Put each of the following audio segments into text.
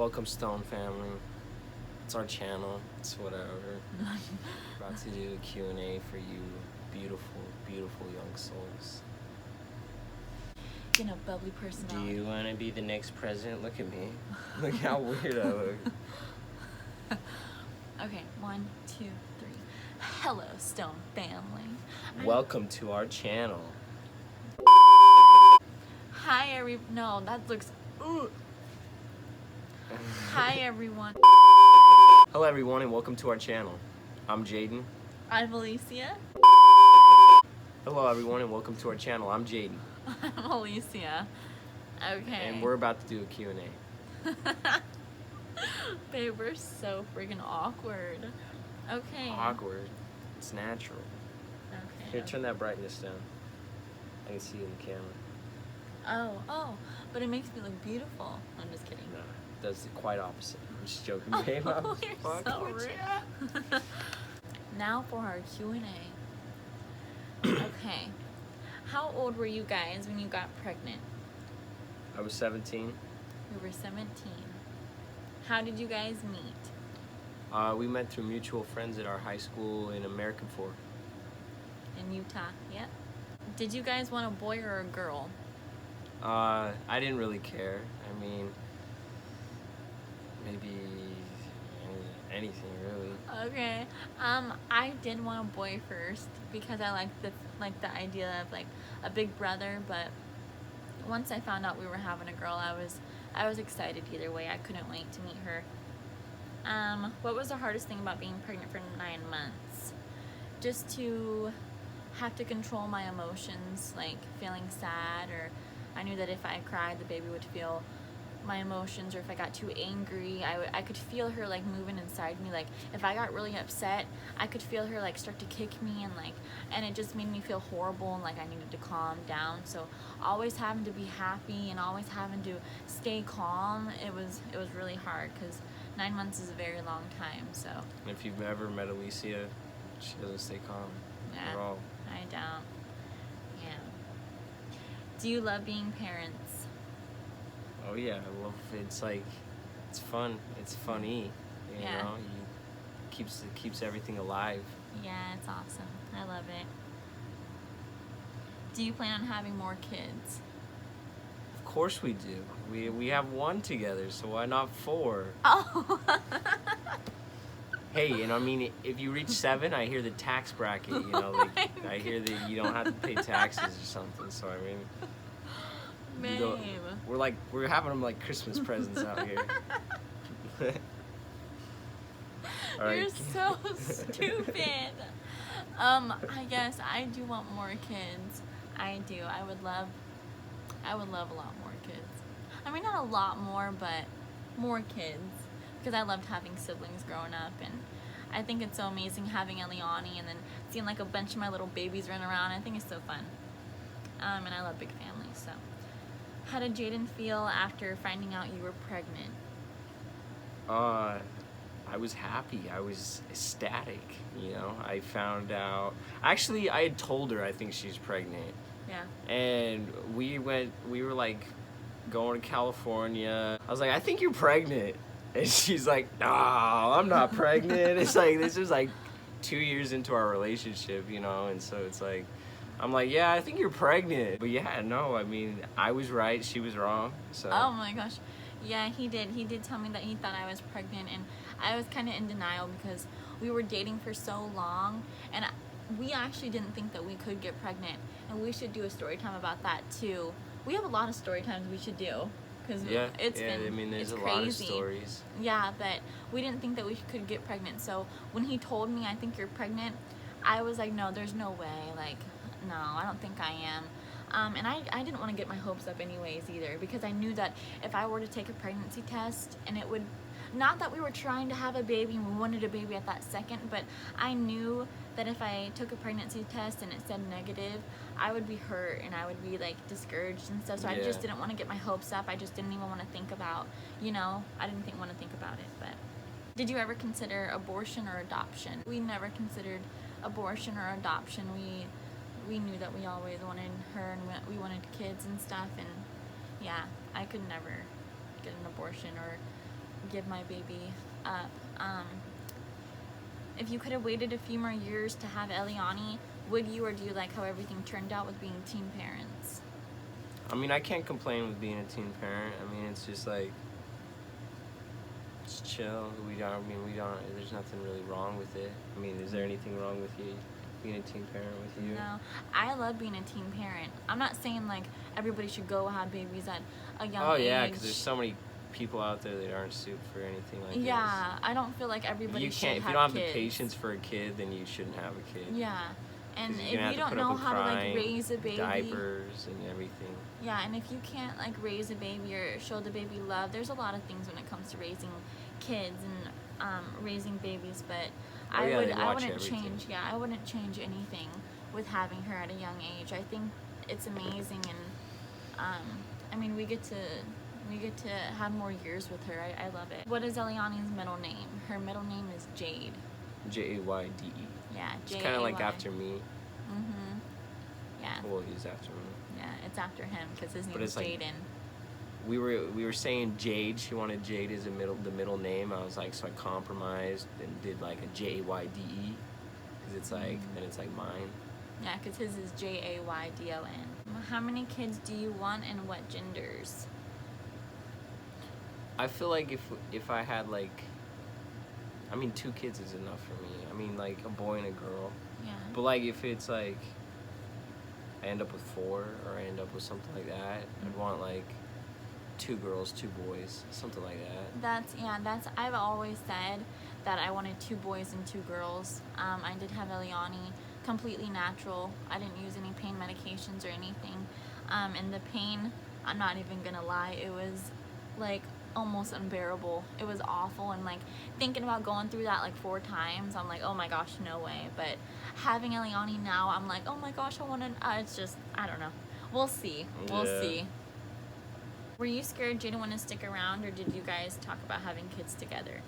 Welcome, Stone family. It's our channel. It's whatever. About to do a Q&A for you, beautiful, beautiful young souls. You know, bubbly personality. Do you want to be the next president? Look at me. Look how weird I look. Okay, 1, 2, 3. Hello, Stone family. Welcome to our channel. Hi, No, that looks. Ooh. Hi, everyone. Hello, everyone, and welcome to our channel. I'm Jaden. I'm Alicia. Hello, everyone, and welcome to our channel. I'm Jaden. I'm Alicia. Okay. And we're about to do a Q&A. Babe, we're so freaking awkward. Okay. Awkward. It's natural. Okay. Here, turn that brightness down. I can see it in the camera. Oh, but it makes me look beautiful. I'm just kidding. No, it does the quite opposite. I'm just joking, babe. Oh, you're so rude. Now for our Q&A. Okay. How old were you guys when you got pregnant? I was 17. We were 17. How did you guys meet? We met through mutual friends at our high school in American Fork. In Utah, yep. Did you guys want a boy or a girl? I didn't really care. I mean, maybe anything really. Okay. I did want a boy first because I liked the idea of like a big brother, but once I found out we were having a girl, I was excited either way. I couldn't wait to meet her. What was the hardest thing about being pregnant for 9 months? Just to have to control my emotions, like feeling sad, or I knew that if I cried, the baby would feel my emotions, or if I got too angry, I could feel her like moving inside me. Like if I got really upset, I could feel her like start to kick me, and it just made me feel horrible, and like I needed to calm down. So always having to be happy and always having to stay calm, it was really hard because 9 months is a very long time. So If you've ever met Alicia, she doesn't stay calm at all. I don't. Yeah. Do you love being parents? Oh yeah, I love it. It's fun. It's funny. You know, keeps everything alive. Yeah, it's awesome. I love it. Do you plan on having more kids? Of course we do. We have one together, so why not 4? Oh. Hey, and I mean, if you reach 7, I hear the tax bracket. You know, like, I hear that you don't have to pay taxes or something. So I mean, Babe. we're having them like Christmas presents out here. All right. You're so stupid. I guess I do want more kids. I do. I would love a lot more kids. I mean, not a lot more, but more kids. Because I loved having siblings growing up, and I think it's so amazing having Eliani and then seeing like a bunch of my little babies run around. I think it's so fun. And I love big families. So, how did Jaden feel after finding out you were pregnant? I was happy. I was ecstatic. You know, I found out. Actually, I had told her I think she's pregnant. Yeah. And we were like going to California. I was like, I think you're pregnant. And she's like, no, I'm not pregnant. It's like, this was like 2 years into our relationship, you know? And so it's like, I'm like, yeah, I think you're pregnant. But yeah, no, I mean, I was right, she was wrong, so. Oh my gosh. Yeah, he did. He did tell me that he thought I was pregnant, and I was kind of in denial because we were dating for so long, and we actually didn't think that we could get pregnant. And we should do a story time about that too. We have a lot of story times we should do. Because I mean, there's a lot of stories. Yeah, but we didn't think that we could get pregnant. So when he told me, I think you're pregnant, I was like, no, there's no way. Like, no, I don't think I am. And I didn't want to get my hopes up anyways either, because I knew that if I were to take a pregnancy test, and it would, not that we were trying to have a baby and we wanted a baby at that second, but I knew that if I took a pregnancy test and it said negative, I would be hurt and I would be like discouraged and stuff. So I just didn't want to get my hopes up. I just didn't even want to think about, you know, I didn't want to think about it. But did you ever consider abortion or adoption? We never considered abortion or adoption. We knew that we always wanted her and we wanted kids and stuff. And yeah, I could never get an abortion or give my baby up. If you could have waited a few more years to have Eliani, would you, or do you like how everything turned out with being teen parents? I mean, I can't complain with being a teen parent. I mean, it's just like, it's chill. There's nothing really wrong with it. I mean, is there anything wrong with you being a teen parent with you? No, I love being a teen parent. I'm not saying like everybody should go have babies at a young age. Oh yeah, because there's so many people out there that aren't suited for anything like this. Yeah, I don't feel like everybody should have kids. If you don't have the patience for a kid, then you shouldn't have a kid. Yeah, and if you you don't know how to like raise a baby, diapers and everything. Yeah, and if you can't like raise a baby or show the baby love, there's a lot of things when it comes to raising kids and raising babies. But I wouldn't change. Yeah, I wouldn't change anything with having her at a young age. I think it's amazing, and I mean we get to have more years with her. I love it. What is Eliani's middle name? Her middle name is Jade. Jayde. Yeah, Jay. It's kind of like after me. Mhm. Yeah. Well, he's after me. Yeah, it's after him because his name is like, Jaden. We were saying Jade. She wanted Jade as the middle name. I was like, so I compromised and did like a Jayde, because it's like then it's like mine. Yeah, because his is Jaydon. How many kids do you want and what genders? I feel like if I had like, I mean, 2 kids is enough for me. I mean, like a boy and a girl. Yeah. But like if it's like I end up with 4 or I end up with something like that, I'd want like 2 girls, 2 boys, something like that. I've always said that I wanted 2 boys and 2 girls. I did have Eliani, completely natural. I didn't use any pain medications or anything. And the pain, I'm not even gonna lie, it was like almost unbearable. It was awful, and like thinking about going through that like 4 times, I'm like, oh my gosh, no way. But having Eliani now, I'm like, oh my gosh, I want to, it's just, I don't know. We'll see. We'll see. Were you scared Jaden wouldn't stick around, or did you guys talk about having kids together?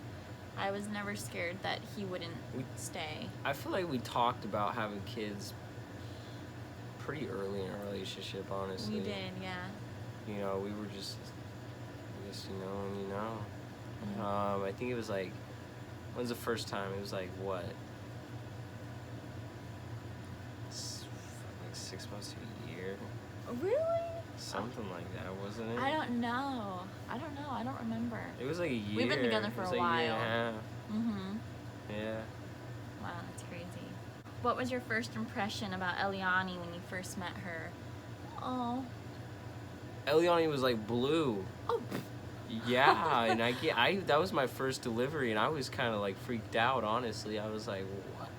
I was never scared that he wouldn't stay. I feel like we talked about having kids pretty early in our relationship, honestly. We did, yeah. You know, we were just, I guess, you know, and you know. I think it was like, when's the first time? It was like, what? Like 6 months to a year. Really? Something like that, wasn't it? I don't know. I don't remember. It was like a year. We've been together for a while. Like a year and a half. Mm-hmm. Yeah. Wow, that's crazy. What was your first impression about Eliani when you first met her? Oh. Eliani was like blue. Oh. Yeah, and that was my first delivery, and I was kind of like freaked out, honestly. I was like, what?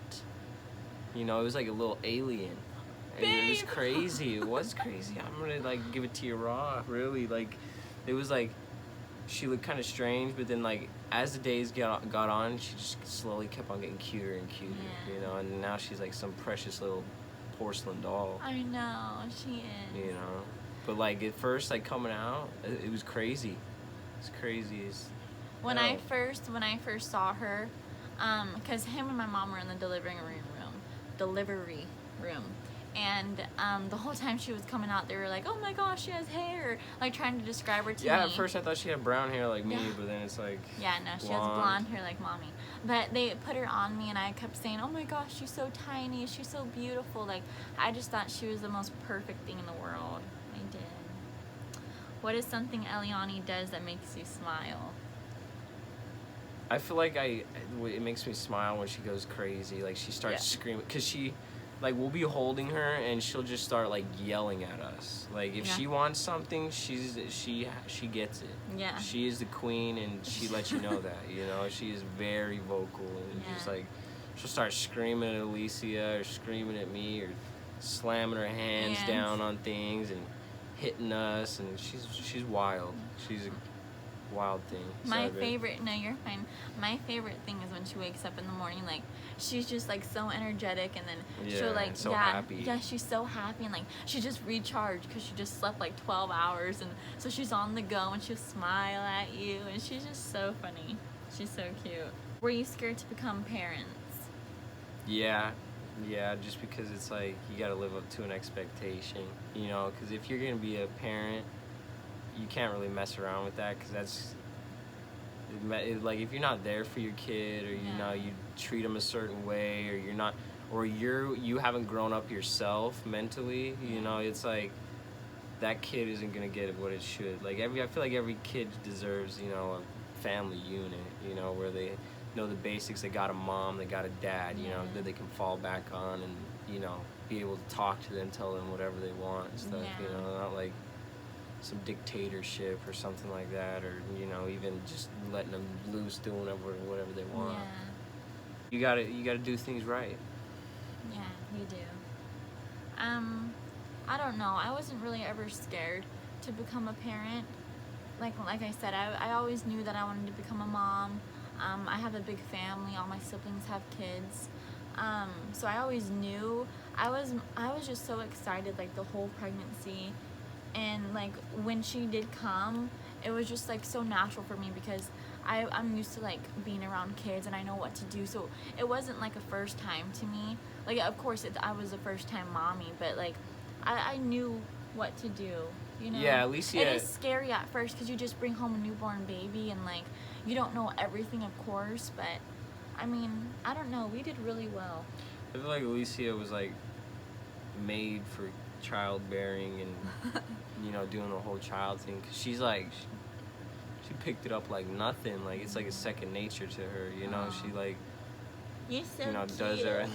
You know, it was like a little alien. And it was crazy. It was crazy. I'm gonna like give it to you raw, really. Like, it was like, she looked kind of strange, but then like as the days got on, she just slowly kept on getting cuter and cuter, you know. And now she's like some precious little porcelain doll. I know, she is. You know, but like at first, like coming out, it was crazy. It's crazy. When I first saw her, because him and my mom were in the delivery room. And the whole time she was coming out, they were like, oh my gosh, she has hair. Like, trying to describe her to me. Yeah, at first I thought she had brown hair like me, but then it's like yeah, no, she has blonde hair like mommy. But they put her on me, and I kept saying, oh my gosh, she's so tiny. She's so beautiful. Like, I just thought she was the most perfect thing in the world. I did. What is something Eliani does that makes you smile? I feel like it makes me smile when she goes crazy. Like, she starts screaming. Because she... Like, we'll be holding her, and she'll just start, like, yelling at us. Like, if she wants something, she gets it. Yeah. She is the queen, and she lets you know that, you know? She is very vocal, and just, like, she'll start screaming at Alicia, or screaming at me, or slamming her hands down on things, and hitting us, and she's wild. She's a wild thing. My favorite, no, you're fine. My favorite thing is when she wakes up in the morning, like, she's just like so energetic, and then she'll like happy. Yeah, she's so happy, and like she just recharged because she just slept like 12 hours, and so she's on the go, and she'll smile at you, and she's just so funny. She's so cute. Were you scared to become parents? Yeah, just because it's like you got to live up to an expectation, you know, because if you're gonna be a parent, you can't really mess around with that, because Like if you're not there for your kid, or you treat them a certain way, or you're not, or you haven't grown up yourself mentally, it's like that kid isn't gonna get what it should. Like I feel like every kid deserves, a family unit, where they know the basics. They got a mom, they got a dad, that they can fall back on, and be able to talk to them, tell them whatever they want and stuff. Not like some dictatorship or something like that, or even just letting them loose doing whatever they want. You gotta do things right. Yeah, you do. I don't know. I wasn't really ever scared to become a parent. Like I said, I always knew that I wanted to become a mom. I have a big family. All my siblings have kids. So I always knew. I was just so excited, like the whole pregnancy, and like when she did come, it was just like so natural for me because I'm used to like being around kids and I know what to do. So it wasn't like a first time to me. Like of course I was a first time mommy, but like I knew what to do. Yeah, at least It is scary at first because you just bring home a newborn baby and like you don't know everything, of course, but I mean, I don't know, we did really well. I feel like Alicia was like made for childbearing and doing the whole child thing, because she's like she picked it up like nothing. Like it's like a second nature to her. She like you're so cute. Does her.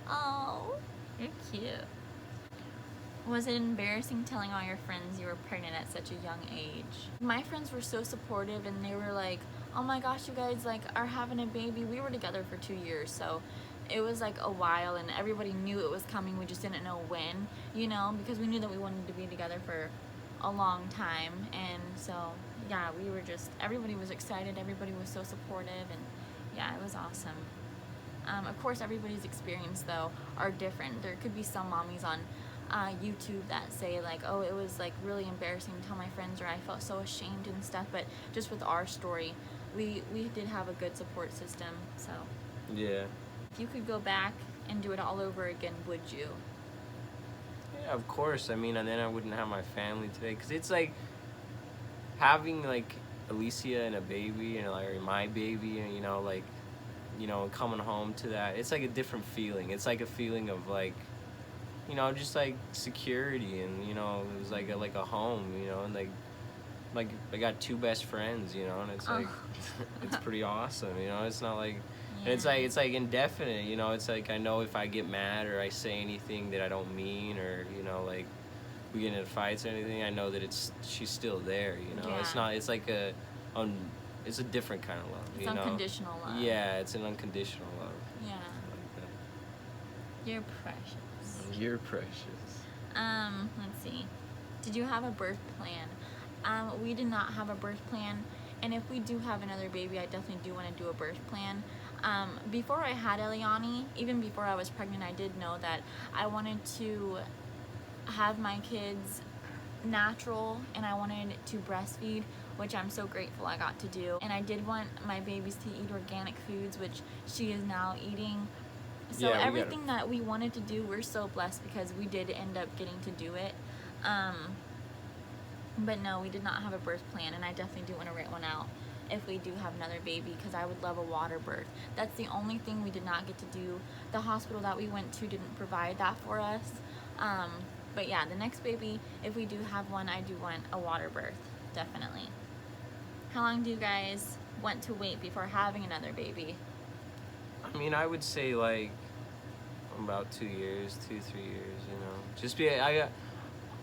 Oh, you're cute. Was it embarrassing telling all your friends you were pregnant at such a young age? My friends were so supportive, and they were like, oh my gosh, you guys like are having a baby. We were together for 2 years, so it was like a while, and everybody knew it was coming. We just didn't know when, because we knew that we wanted to be together for a long time. And so yeah, everybody was excited, everybody was so supportive, and yeah, it was awesome. Of course, everybody's experience though are different. There could be some mommies on YouTube that say like, oh, it was like really embarrassing to tell my friends, or I felt so ashamed and stuff, but just with our story, we did have a good support system. So yeah. If you could go back and do it all over again, would you? Yeah, of course. I mean, and then I wouldn't have my family today, because it's like having like Alicia and a baby, and like my baby, and coming home to that, it's like a different feeling. It's like a feeling of like, just like security, and it was like a home, and like I got 2 best friends, and it's like it's pretty awesome, it's not like, and it's like indefinite, it's like I know if I get mad or I say anything that I don't mean, or like we get into fights or anything, I know that she's still there, it's not, it's like it's a different kind of love. It's unconditional love. Yeah, it's an unconditional love. Yeah. Like that. You're precious. You're precious. Let's see. Did you have a birth plan? We did not have a birth plan, and if we do have another baby, I definitely do want to do a birth plan. Before I had Eliani, even before I was pregnant, I did know that I wanted to have my kids natural, and I wanted to breastfeed, which I'm so grateful I got to do. And I did want my babies to eat organic foods, which she is now eating. So yeah, everything that we wanted to do, we're so blessed because we did end up getting to do it. But no, we did not have a birth plan, and I definitely do want to write one out if we do have another baby, because I would love a water birth. That's the only thing we did not get to do. The hospital that we went to didn't provide that for us. But yeah, the next baby, if we do have one, I do want a water birth, definitely. How long do you guys want to wait before having another baby? I mean, I would say like about 2 years, 2-3 years, Just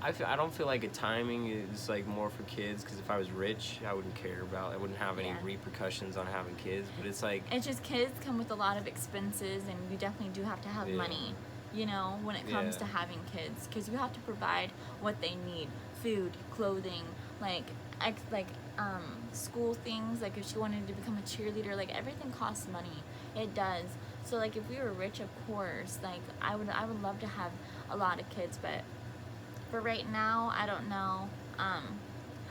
I don't feel like a timing is like more for kids, because if I was rich, I wouldn't care about, I wouldn't have any repercussions on having kids, but it's like, it's just kids come with a lot of expenses, and you definitely do have to have money, when it comes to having kids, because you have to provide what they need: food, clothing, school things. Like if she wanted to become a cheerleader, like everything costs money. It does. So like if we were rich, of course, like I would love to have a lot of kids, but for right now, I don't know.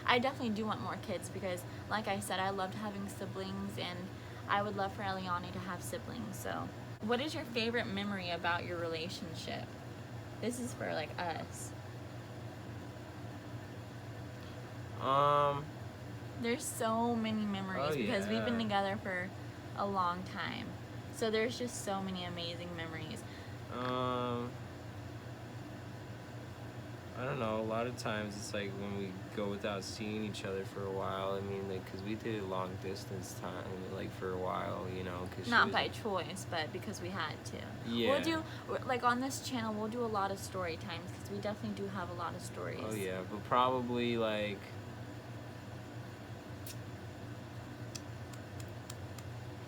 I definitely do want more kids because, like I said, I loved having siblings, and I would love for Eliani to have siblings. So what is your favorite memory about your relationship? This is for like us. There's so many memories Oh, because we've been yeah. together for a long time. So there's just so many amazing memories. Um, I don't know. A lot of times it's like when we go without seeing each other for a while. I mean, like, cause we did long distance time, like for a while, you know. Cause she Not was by choice, but because we had to. Yeah. We'll do, like on this channel, we'll do a lot of story times because we definitely do have a lot of stories. Oh yeah, but probably like.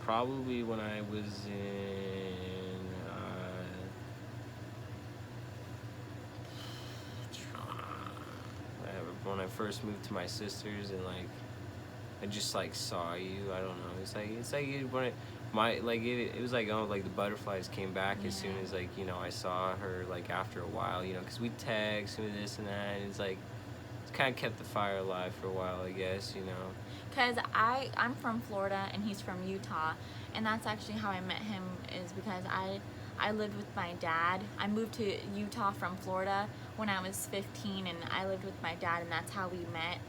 Probably when I was in. When I first moved to my sister's and like I just like saw you. I don't know. It's like when it was like oh like the butterflies came back as soon as like you know I saw her like after a while, you know, because we text and this and that, and it's like it's kind of kept the fire alive for a while, I guess, you know. Because I'm from Florida and he's from Utah, and that's actually how I met him, is because I lived with my dad. I moved to Utah from Florida when I was 15, and I lived with my dad, and that's how we met.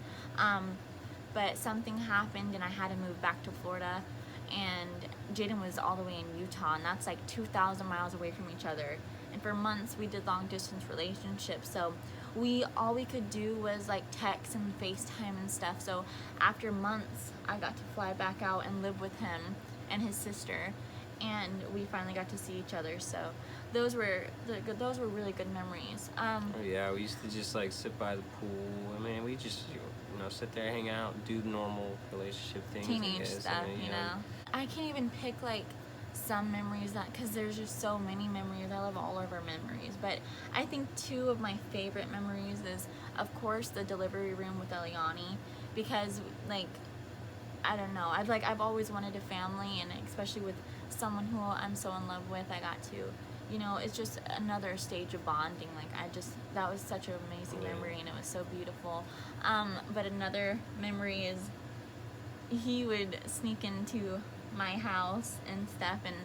But something happened and I had to move back to Florida, and Jaden was all the way in Utah, and that's like 2,000 miles away from each other. And for months we did long distance relationships, so all we could do was like text and FaceTime and stuff. So after months I got to fly back out and live with him and his sister, and we finally got to see each other. So those were really good memories. Oh yeah, we used to just like sit by the pool. I mean, we just you know sit there, hang out, do normal relationship things. Teenage I guess. stuff, And then, you know. I can't even pick like some memories because there's just so many memories. I love all of our memories, but I think two of my favorite memories is of course the delivery room with Eliani, because like I don't know, I've always wanted a family, and especially with someone who I'm so in love with, I got to, you know, it's just another stage of bonding. Like that was such an amazing memory, and it was so beautiful. But another memory is he would sneak into my house and stuff, and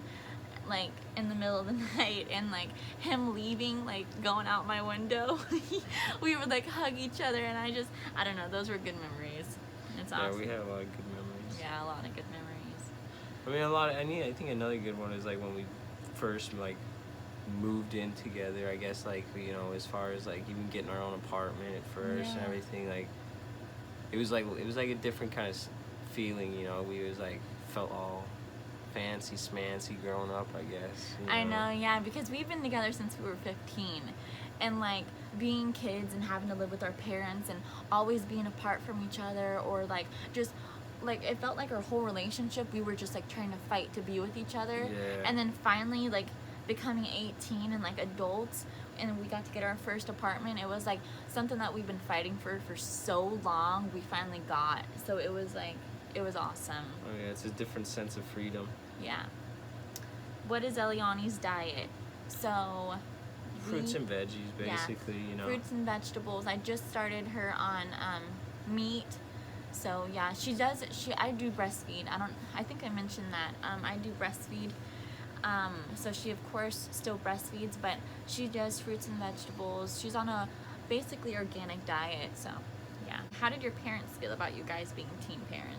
like in the middle of the night, and like him leaving, like going out my window, we would like hug each other, and I don't know, those were good memories. It's awesome. Yeah, we had a lot of good memories. Yeah, a lot of good memories. I mean, I think another good one is like when we first like moved in together. I guess like you know, as far as like even getting our own apartment at first and everything, like it was like a different kind of feeling. You know, we was like felt all fancy smancy growing up, I guess. You know? I know, yeah, because we've been together since we were 15, and like being kids and having to live with our parents and always being apart from each other, or like just like it felt like our whole relationship we were just like trying to fight to be with each other. Yeah. And then finally like becoming 18 and like adults, and we got to get our first apartment. It was like something that we've been fighting for so long, we finally got. So it was awesome. Oh yeah, it's a different sense of freedom. Yeah. What is Eliani's diet? So Fruits and veggies, basically, you know. Fruits and vegetables. I just started her on meat. So yeah, I do breastfeed. I think I mentioned that. I do breastfeed. So she of course still breastfeeds, but she does fruits and vegetables. She's on a basically organic diet. So yeah. How did your parents feel about you guys being teen parents?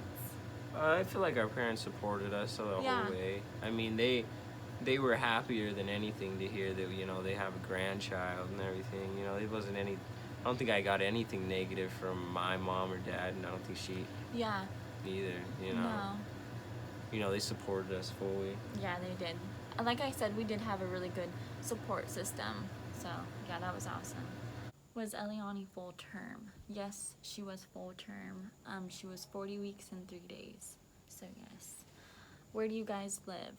I feel like our parents supported us the whole way. I mean, they were happier than anything to hear that, you know, they have a grandchild and everything. You know, it wasn't I don't think I got anything negative from my mom or dad, and I don't think she either, you know. No. You know, they supported us fully. Yeah, they did. Like I said, we did have a really good support system. So, yeah, that was awesome. Was Eliani full term? Yes, she was full term. She was 40 weeks and 3 days. So, yes. Where do you guys live?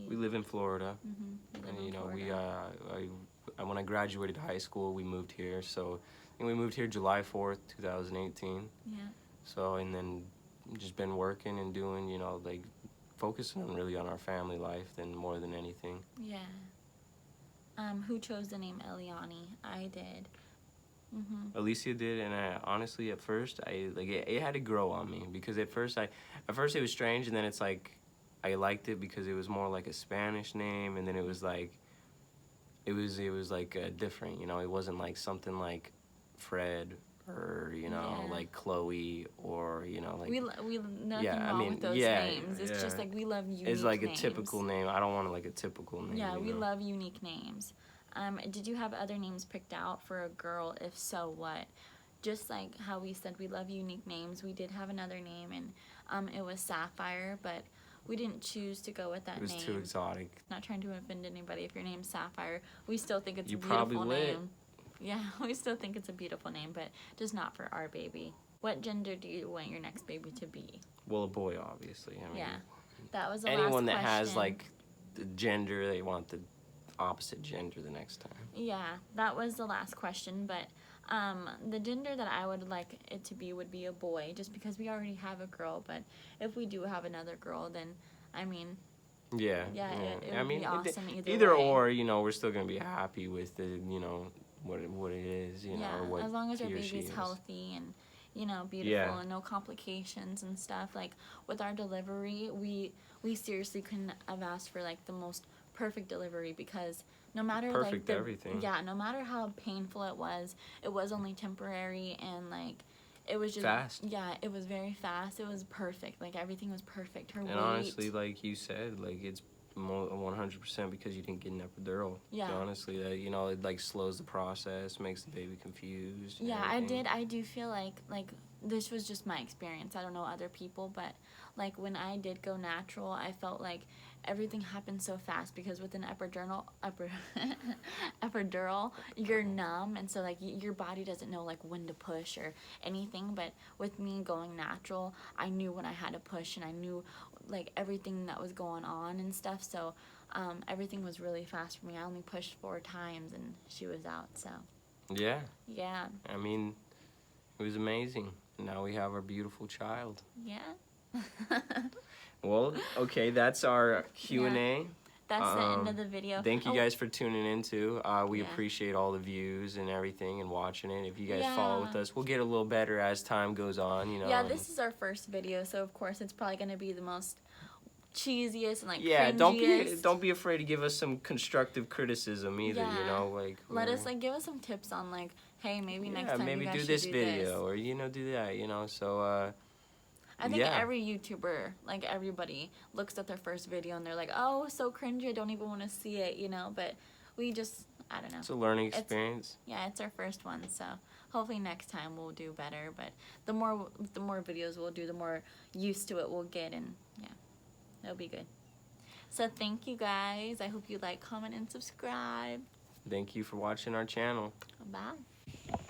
We live in Florida. Mm-hmm. And, you know, when I graduated high school, we moved here. So, and we moved here July 4th, 2018. Yeah. So, and then just been working and doing, you know, like focusing really on our family life more than anything. Yeah. Who chose the name Eliani? I did. Mm-hmm. Alicia did, and honestly, at first, it had to grow on me, because at first it was strange, and then it's like I liked it because it was more like a Spanish name, and then it was like it was like different, you know. It wasn't like something like Fred or you know, Yeah. like Chloe, or you know, like we nothing yeah, I wrong mean, with those yeah, names. It's just yeah. like we love unique It's like a names. typical name. I don't want like a typical name. Yeah, you we know? love unique names. Did you have other names picked out for a girl? If so, what? Just like how we said we love unique names, we did have another name, and it was Sapphire, but we didn't choose to go with that It was name. too exotic. Not trying to offend anybody. If your name's Sapphire, we still think it's You a beautiful probably lit. name. Yeah, we still think it's a beautiful name, but just not for our baby. What gender do you want your next baby to be? Well, a boy, obviously. I mean, Yeah, that was the anyone last that has question. like the gender, they want the opposite gender the next time. Yeah, that was the last question, but the gender that I would like it to be would be a boy, just because we already have a girl, but if we do have another girl, then, I mean, Yeah. yeah, it I would mean, be awesome either way. or, you know, we're still gonna be happy with the, you know, what it is, you know, Yeah, or what as long as our he or she baby's is. healthy and, you know, beautiful Yeah. and no complications and stuff. Like, with our delivery, we seriously couldn't have asked for, like, the most perfect delivery, because no matter, Perfect like, everything. yeah, no matter how painful it was only temporary, and, like, it was just Fast. Yeah, it was very fast. It was perfect. Like, everything was perfect. Her weight. And honestly, like you said, like it's 100% because you didn't get an epidural. Yeah. Honestly, that, you know, it like slows the process, makes the baby confused. and Yeah, everything. I do feel like this was just my experience. I don't know other people, but like when I did go natural, I felt like everything happened so fast, because with an epidural, you're numb, and so like your body doesn't know like when to push or anything. But with me going natural, I knew when I had to push, and I knew like everything that was going on and stuff. So everything was really fast for me. I only pushed 4 times, and she was out. So. Yeah. Yeah. I mean, it was amazing. Now we have our beautiful child. Yeah. Well, okay, that's our Q&A. That's the end of the video. Thank you guys for tuning in too. We Yeah. appreciate all the views and everything and watching it. If you guys Yeah. follow with us, we'll get a little better as time goes on, you know. Yeah, this is our first video, so of course it's probably gonna be the most cheesiest and like yeah, cringiest. don't be afraid to give us some constructive criticism either, you know, like let us like give us some tips on like, hey, maybe next time maybe you guys do this should video this. or you know do that, you know. So I think yeah. every YouTuber, like everybody, looks at their first video and they're like, oh, so cringy, I don't even want to see it, you know. But we just, I don't know. It's a learning experience. It's our first one, so hopefully next time we'll do better. But the more videos we'll do, the more used to it we'll get, and yeah, it'll be good. So thank you guys. I hope you like, comment, and subscribe. Thank you for watching our channel. Bye.